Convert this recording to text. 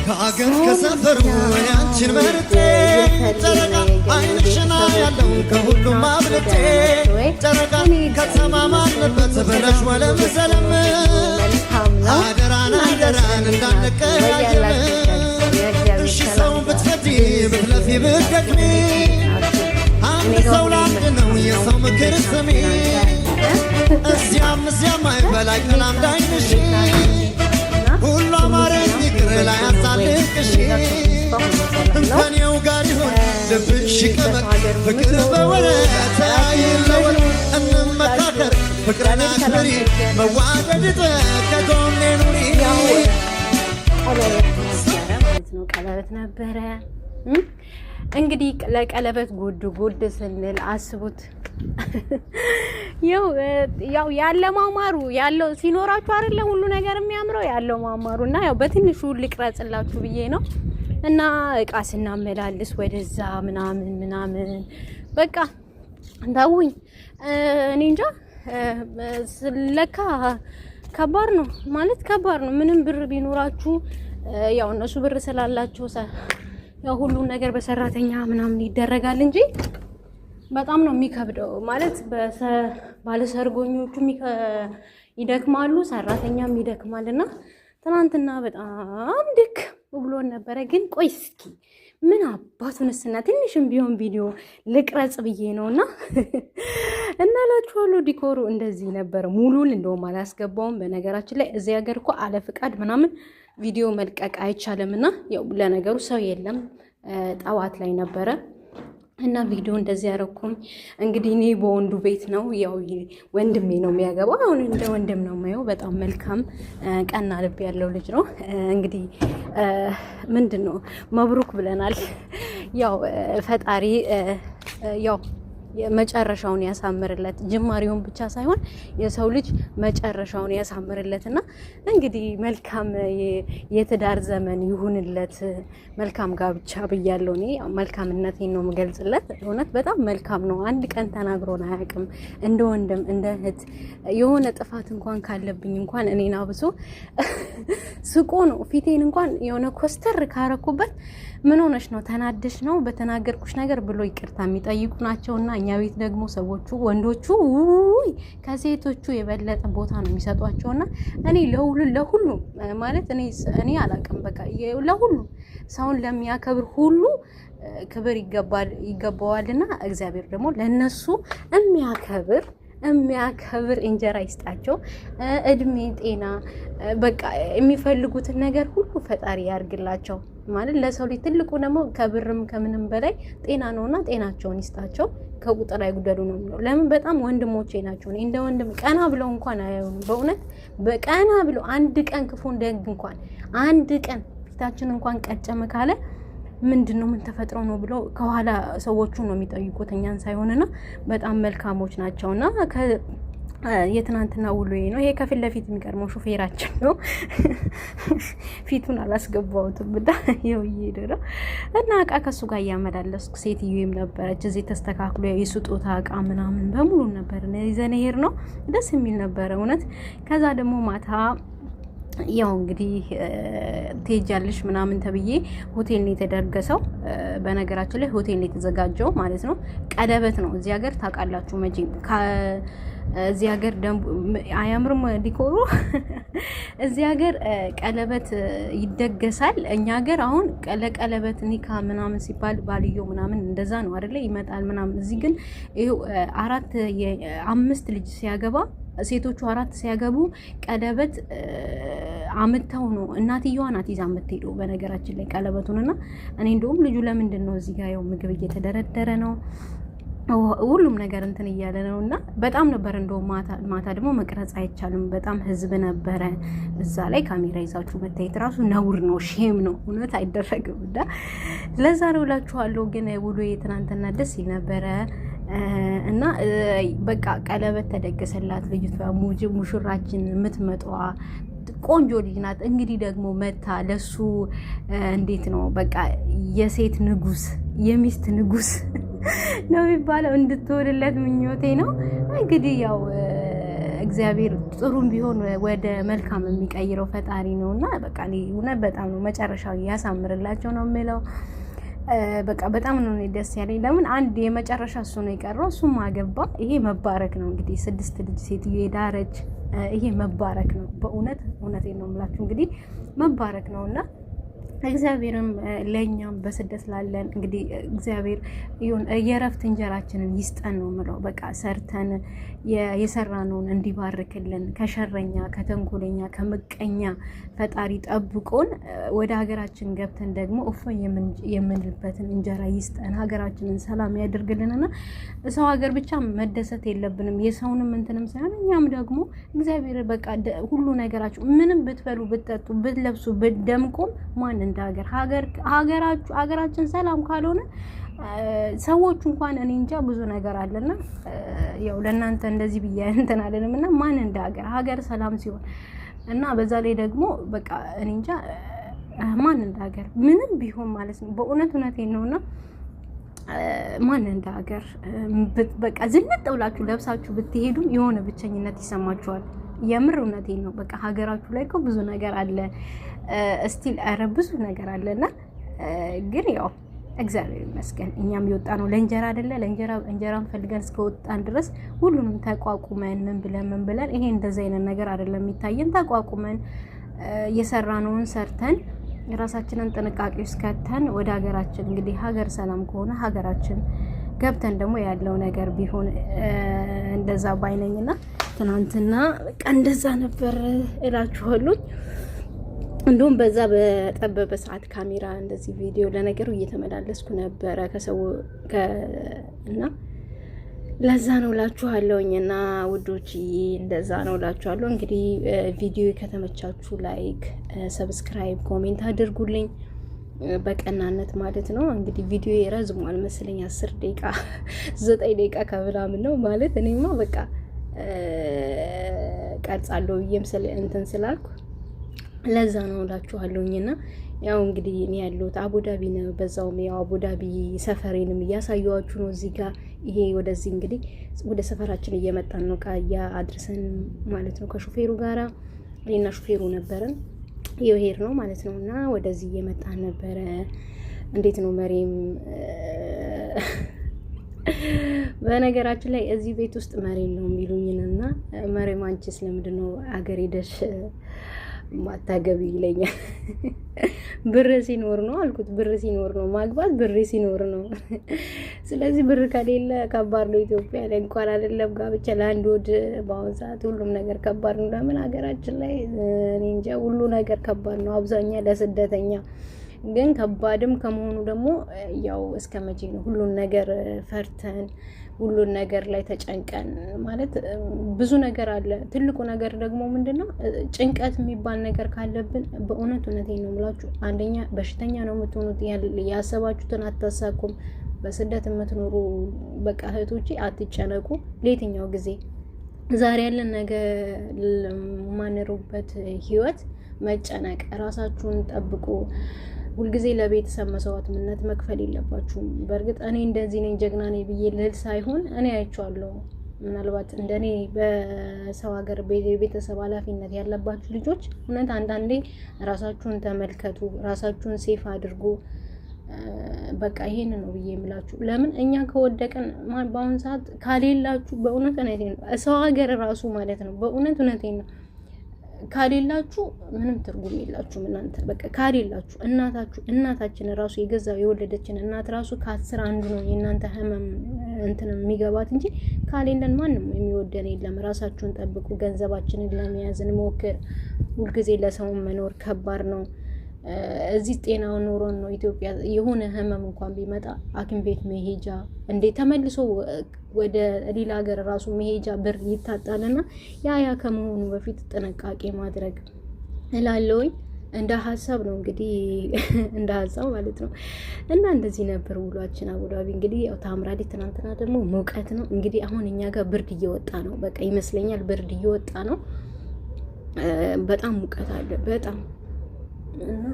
ከአገር ከሰፈሩ ያንቺን መርጬ ጨረቃ አይንሽና ያለው ከሁሉም አብልጬ ጨረቃ ከተማማንበት ብለሽ ወለምሰለም አደራን አደራን እንዳንቀያየም እሺ ሰው ብትፈቲ ብትለፊ ብትደክሚ አንድ ሰው ለአንድ ነው የሰው ምክር ስሚ እዚያም እዚያም አይበላይ ተላምዳይንሽ ሁሉ አማረኝ ይቅር ላይ አሳልቅሽ እንከኔው ጋር ይሁን ልብሽ ይቀመጥ ፍቅር በወረት አይለወጥ እንመካከር ፍቅርን አክብሪ መዋደድ ከጎኔ ኑሪ ቀለበት ነበረ እንግዲህ ለቀለበት ጉድ ስንል አስቡት ያው ያለማማሩ ያለው ሲኖራችሁ አይደለም ሁሉ ነገር የሚያምረው ያለው ማማሩና ያው በትንሹ ልቅረጽላችሁ ብዬ ነው እና እቃ ስናመላልስ ወደዛ ምናምን በቃ እንዳውኝ እኔ እንጃ ስለካ ከባድ ነው ማለት ከባድ ነው ምንም ብር ቢኖራችሁ ያው እነሱ ብር ስላላችሁ ያው ሁሉ ነገር በሰራተኛ ምናምን ይደረጋል እንጂ በጣም ነው የሚከብደው ማለት ባለሰርጎኞቹ ይደክማሉ ሰራተኛም ይደክማልና ትናንትና በጣም ድክ ብሎን ነበረ ግን ቆይ እስኪ ምን አባቱንስና ትንሽም ቢሆን ቪዲዮ ልቅረጽ ብዬ ነውና እና ላችኋለሁ ዲኮሩ እንደዚህ ነበር ሙሉን እንደውም አላስገባውም በነገራችን ላይ እዚህ ሀገር እኮ አለ ፍቃድ ምናምን ቪዲዮ መልቀቅ አይቻልምና ያው ለነገሩ ሰው የለም ጠዋት ላይ ነበረ እና ቪዲዮ እንደዚህ ያረኩም እንግዲህ እኔ በወንዱ ቤት ነው ያው ወንድሜ ነው የሚያገባው አሁን እንደ ወንድም ነው የማየው በጣም መልካም ቀና ልብ ያለው ልጅ ነው እንግዲህ ምንድነው መብሩክ ብለናል ያው ፈጣሪ ያው መጨረሻውን ያሳምርለት ጅማሬውን ብቻ ሳይሆን የሰው ልጅ መጨረሻውን ያሳምርለትና እንግዲህ መልካም የትዳር ዘመን ይሁንለት መልካም ጋብቻ ብያለሁ እኔ መልካምነቴን ነው የምገልጽለት እውነት በጣም መልካም ነው አንድ ቀን ተናግሮን አያውቅም እንደ ወንድም እንደ እህት የሆነ ጥፋት እንኳን ካለብኝ እንኳን እኔና አብሶ ስቆ ነው ፊቴን እንኳን የሆነ ኮስተር ካረኩበት ምን ሆነሽ ነው ተናደሽ ነው በተናገርኩሽ ነገር ብሎ ይቅርታ የሚጠይቁ ናቸውና እኛ ቤት ደግሞ ሰዎቹ ወንዶቹ ከሴቶቹ የበለጠ ቦታ ነው የሚሰጧቸውና እኔ ለሁሉ ማለት እኔ አላቅም በቃ ለሁሉ ሰውን ለሚያከብር ሁሉ ክብር ይገባዋልና እግዚአብሔር ደግሞ ለነሱ የሚያከብር እንጀራ ይስጣቸው እድሜ ጤና በቃ የሚፈልጉትን ነገር ሁሉ ፈጣሪ ያርግላቸው ማለት ለሰው ልጅ ትልቁ ደግሞ ከብርም ከምንም በላይ ጤና ነውና ጤናቸውን ይስጣቸው ከቁጥር አይጉደሉ ነው ለምን በጣም ወንድሞቼ ናቸው እንደ ወንድም ቀና ብለው እንኳን አይሆኑ በእውነት በቀና ብለው አንድ ቀን ክፉን ደግ እንኳን አንድ ቀን ፊታችን እንኳን ቀጨመ ካለ ምንድነው ምን ተፈጥሮ ነው ብሎ ከኋላ ሰዎቹ ነው የሚጠይቁት እኛን ሳይሆንና በጣም መልካሞች ናቸውና የትናንትና ውሎዬ ነው ይሄ ከፊት ለፊት የሚቀርመው ሹፌራችን ነው ፊቱን አላስገባውትም ብዳ ይሄው እና እቃ ከሱ ጋር ያመላለስኩ ሴትዮዬም ነበረች እዚህ ተስተካክሎ የስጦታ እቃ ምናምን በሙሉ ነበር ይዘን ሄር ነው ደስ የሚል ነበር እውነት ከዛ ደግሞ ማታ ያው እንግዲህ ቴጃልሽ ምናምን ተብዬ ሆቴል ነው የተደረገው በነገራችን ላይ ሆቴል ነው የተዘጋጀው ማለት ነው ቀለበት ነው እዚህ ሀገር ታውቃላችሁ መቼም እዚህ ሀገር ደንቡ አያምርም ዲኮሩ እዚህ ሀገር ቀለበት ይደገሳል እኛ ሀገር አሁን ቀለበት ኒካ ምናምን ሲባል ባልዮ ምናምን እንደዛ ነው አይደለ ይመጣል ምናምን እዚህ ግን ይሄው 5 ልጅ ሲያገባ ሴቶቹ 4 ሲያገቡ ቀለበት አመታው ነው እናትየዋ ናት ይዛ የምትሄደው በነገራችን ላይ ቀለበቱንና እኔ እንደውም ልጁ ለምንድን ነው እዚህ ጋር ያው ምግብ እየተደረደረ ነው ሁሉም ነገር እንትን እያለ ነውና በጣም ነበር እንደው ማታ ደግሞ መቅረጽ አይቻልም በጣም ህዝብ ነበረ እዛ ላይ ካሜራ ይዛችሁ መታየት ራሱ ነውር ነው ሼም ነው እውነት አይደረግምዳ ለዛ ነው እላችኋለሁ ግን ውሎዬ ትናንትና ደስ ይል ነበረ እና በቃ ቀለበት ተደገሰላት ልጅቷ ሙሽራችን የምትመጣዋ ቆንጆ ልጅ ናት እንግዲህ ደግሞ መታ ለሱ እንዴት ነው በቃ የሴት ንጉስ የሚስት ንጉስ ነው የሚባለው እንድትወልለት ምኞቴ ነው እንግዲህ ያው እግዚአብሔር ጥሩም ቢሆን ወደ መልካም የሚቀይረው ፈጣሪ ነውና በቃ እኔ እውነት በጣም ነው መጨረሻው ያሳምርላቸው ነው የምለው። በቃ በጣም ነው ደስ ያለኝ። ለምን አንድ የመጨረሻ እሱ ነው የቀረው፣ እሱም አገባ። ይሄ መባረክ ነው እንግዲህ 6 ልጅ ሴትዮ የዳረች ይሄ መባረክ ነው። በእውነት እውነቴን ነው የምላችሁ እንግዲህ መባረክ ነውና እግዚአብሔርም ለኛም በስደት ላለን እንግዲህ እግዚአብሔር ይሁን የረፍት እንጀራችንን ይስጠን ነው የምለው። በቃ ሰርተን የሰራነውን እንዲባርክልን ከሸረኛ ከተንኮለኛ ከምቀኛ ፈጣሪ ጠብቆን ወደ ሀገራችን ገብተን ደግሞ እፎይ የምንልበትን እንጀራ ይስጠን፣ ሀገራችንን ሰላም ያደርግልንና ሰው ሀገር ብቻ መደሰት የለብንም የሰውንም እንትንም ሳይሆን እኛም ደግሞ እግዚአብሔር በቃ ሁሉ ነገራችሁ ምንም ብትበሉ ብትጠጡ ብትለብሱ ብትደምቁም ማን እንደ ሀገራችን ሰላም ካልሆነ ሰዎቹ እንኳን እኔ እንጃ ብዙ ነገር አለና ያው ለእናንተ እንደዚህ ብዬ እንትን አለንም እና ማን እንደ ሀገር ሰላም ሲሆን እና በዛ ላይ ደግሞ በቃ እኔ እንጃ ማን እንደ ሀገር ምንም ቢሆን ማለት ነው። እውነቴን ነውና ማን እንደ ሀገር በቃ ዝንጥ ብላችሁ ለብሳችሁ ብትሄዱም የሆነ ብቸኝነት ይሰማችኋል። የምር እውነቴን ነው። በቃ ሀገራችሁ ላይ እኮ ብዙ ነገር አለ እስቲል ኧረ ብዙ ነገር አለና ግን ያው እግዚአብሔር ይመስገን እኛም የወጣ ነው ለእንጀራ አይደለ እንጀራን ፈልገን እስከወጣን ድረስ ሁሉንም ተቋቁመን ምን ብለን ይሄ እንደዚህ አይነት ነገር አይደለም የሚታየን ተቋቁመን የሰራነውን ሰርተን የራሳችንን ጥንቃቄ ውስጥ ከተን ወደ ሀገራችን እንግዲህ ሀገር ሰላም ከሆነ ሀገራችን ገብተን ደግሞ ያለው ነገር ቢሆን እንደዛ ባይነኝና ትናንትና በቃ እንደዛ ነበር እላችኋለሁ። እንደውም በዛ በጠበበ ሰዓት ካሜራ እንደዚህ ቪዲዮ ለነገሩ እየተመላለስኩ ነበረ ከሰው እና ለዛ ነው እላችኋለሁኝና ውዶች እንደዛ ነው እላችኋለሁ። እንግዲህ ቪዲዮ ከተመቻችሁ ላይክ፣ ሰብስክራይብ፣ ኮሜንት አድርጉልኝ በቀናነት ማለት ነው። እንግዲህ ቪዲዮ ይረዝሟል መሰለኝ 10 ደቂቃ 9 ደቂቃ ከምናምን ነው ማለት እኔማ በቃ ቀርጻለሁ ብዬም እንትን ስላልኩ ለዛ ነው እላችኋለሁኝና ያው እንግዲህ እኔ ያለሁት አቡዳቢ ነው። በዛውም ያው አቡዳቢ ሰፈሬንም እያሳየኋችሁ ነው። እዚህ ጋር ይሄ ወደዚህ እንግዲህ ወደ ሰፈራችን እየመጣን ነው ቃያ አድርሰን ማለት ነው ከሹፌሩ ጋራ እኔና ሹፌሩ ነበርን ይሄር ነው ማለት ነውና ወደዚህ እየመጣን ነበረ። እንዴት ነው መሬም በነገራችን ላይ እዚህ ቤት ውስጥ መሬም ነው የሚሉኝና መሬም አንቺስ ለምንድን ነው አገር ሄደሽ ማታገቢ ይለኛል። ብር ሲኖር ነው አልኩት። ብር ሲኖር ነው ማግባት፣ ብር ሲኖር ነው። ስለዚህ ብር ከሌለ ከባድ ነው። ኢትዮጵያ ላይ እንኳን አይደለም ጋብቻ ለአንድ ወድ በአሁን ሰዓት ሁሉም ነገር ከባድ ነው። ለምን ሀገራችን ላይ እኔ እንጃ ሁሉ ነገር ከባድ ነው። አብዛኛው ለስደተኛ ግን ከባድም ከመሆኑ ደግሞ ያው እስከ መቼ ነው ሁሉን ነገር ፈርተን ሁሉን ነገር ላይ ተጨንቀን ማለት ብዙ ነገር አለ። ትልቁ ነገር ደግሞ ምንድነው ጭንቀት የሚባል ነገር ካለብን በእውነቴን ነው የምላችሁ አንደኛ በሽተኛ ነው የምትሆኑት። ያሰባችሁትን አታሳኩም። በስደት የምትኖሩ በቃ እህቶቼ አትጨነቁ። ለየትኛው ጊዜ ዛሬ ያለን ነገር ማንሩበት ህይወት መጨነቅ፣ ራሳችሁን ጠብቁ። ሁልጊዜ ለቤተሰብ መስዋዕትነት መክፈል የለባችሁም። በእርግጥ እኔ እንደዚህ ነኝ ጀግና ነኝ ብዬ ልል ሳይሆን እኔ አይቻለሁ። ምናልባት እንደኔ በሰው ሀገር ቤተሰብ ኃላፊነት ያለባችሁ ልጆች እውነት አንዳንዴ ራሳችሁን ተመልከቱ፣ ራሳችሁን ሴፍ አድርጉ። በቃ ይሄን ነው ብዬ የምላችሁ። ለምን እኛ ከወደቀን በአሁን ሰዓት ካሌላችሁ በእውነት እውነቴን ነው ሰው ሀገር ራሱ ማለት ነው በእውነት እውነቴን ነው ካሌላችሁ ምንም ትርጉም የላችሁም። እናንተ በቃ ካሌላችሁ እናታችን ራሱ የገዛው የወለደችን እናት ራሱ ከ10 አንዱ ነው የእናንተ ህመም እንትን የሚገባት እንጂ ካሌለን ማንም የሚወደን የለም። ራሳችሁን ጠብቁ። ገንዘባችንን ለመያዝ እንሞክር። ሁልጊዜ ለሰው መኖር ከባድ ነው። እዚህ ጤናው ኖሮን ነው ኢትዮጵያ የሆነ ህመም እንኳን ቢመጣ ሐኪም ቤት መሄጃ እንዴ ተመልሶ ወደ ሌላ ሀገር ራሱ መሄጃ ብር ይታጣልና ያ ከመሆኑ በፊት ጥንቃቄ ማድረግ እላለሁኝ። እንደ ሀሳብ ነው እንግዲህ እንደ ሀሳብ ማለት ነው። እና እንደዚህ ነበር ውሏችን አቡዳቢ። እንግዲህ ያው ታምራለች። ትናንትና ደግሞ ሙቀት ነው እንግዲህ አሁን እኛ ጋር ብርድ እየወጣ ነው። በቃ ይመስለኛል ብርድ እየወጣ ነው። በጣም ሙቀት አለ በጣም እና